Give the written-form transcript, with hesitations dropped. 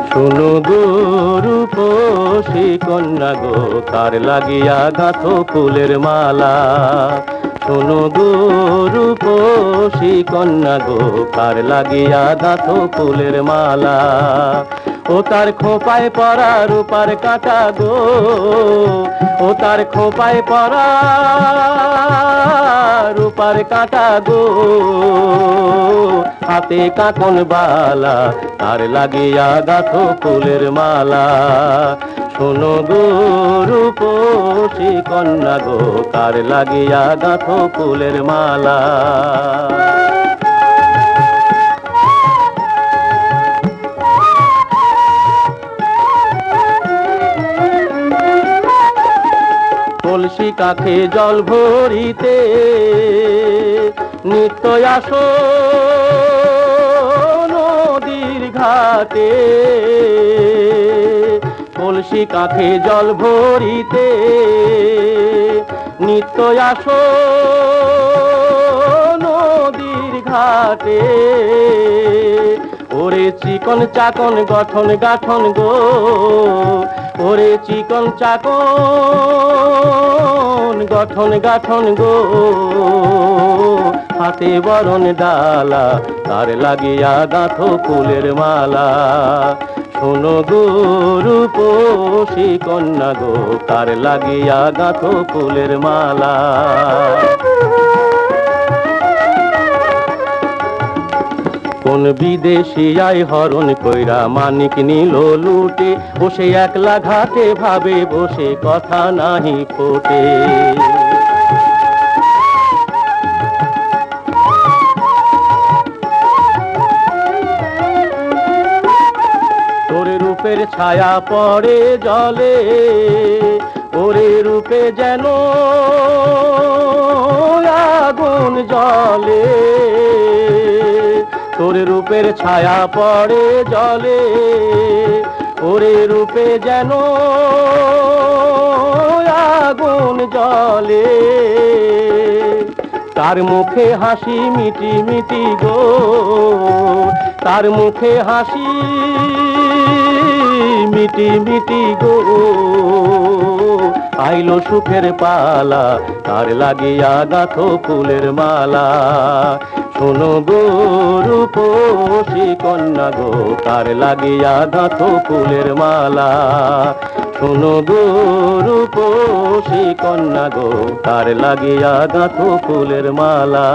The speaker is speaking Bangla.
শোনো গো রূপসী কন্যা গো, কার লাগিয়া গাঁথো ফুলের মালা। শোনো গো রূপসী কন্যা গো, কার লাগিয়া গাঁথো ফুলের মালা। ও তার খোঁপায় পরা রূপার কাঁটা গো, ও তার খোঁপায় পরা রূপার কাঁটা গো, হাতে কাঁকন বালা, তার লাগিয়া গাঁথো ফুলের মালা। শোনো গো রূপসী কন্যা গো, কার লাগিয়া গাঁথো ফুলের মালা। কলসি কাখে জল ভরিতে নিত্য আসো নদীর ঘাটে। কলসি কাখে জল ভরিতে নিত্য আসো নদীর ঘাটে। ওরে চিকন চাকন গঠন গাঠন গো, ওরে চিকন চাকন গঠন গাঠন গো, হাতে বরণ ডালা, তার লাগিয়া গাঁথো ফুলের মালা। শোনো গো রূপসী কন্যা গো, কার লাগিয়া গাঁথো ফুলের মালা। কোন বিদেশি আয় হরণ কইরা মানিক নিল লুটে, বসে একলা ঘাটে ভাবে বসে কথা নাহি ফোটে। তোর রূপের ছায়া পড়ে জলে, ওরে রূপে যেন আগুন জ্বলে। তোর রূপের ছায়া পড়ে জলে, ওরে রূপে যেন আগুন জ্বলে। তার মুখে হাসি মিটি মিটি গো, তার মুখে হাসি মিটি মিটি গো, আইলো সুখের পালা, তার লাগিয়া গাঁথো ফুলের মালা। শোনো গো রূপসী কন্যা গো, কার লাগিয়া গাঁথো ফুলের মালা। শোনো গো রূপসী কন্যা গো, কার লাগিয়া গাঁথো ফুলের মালা।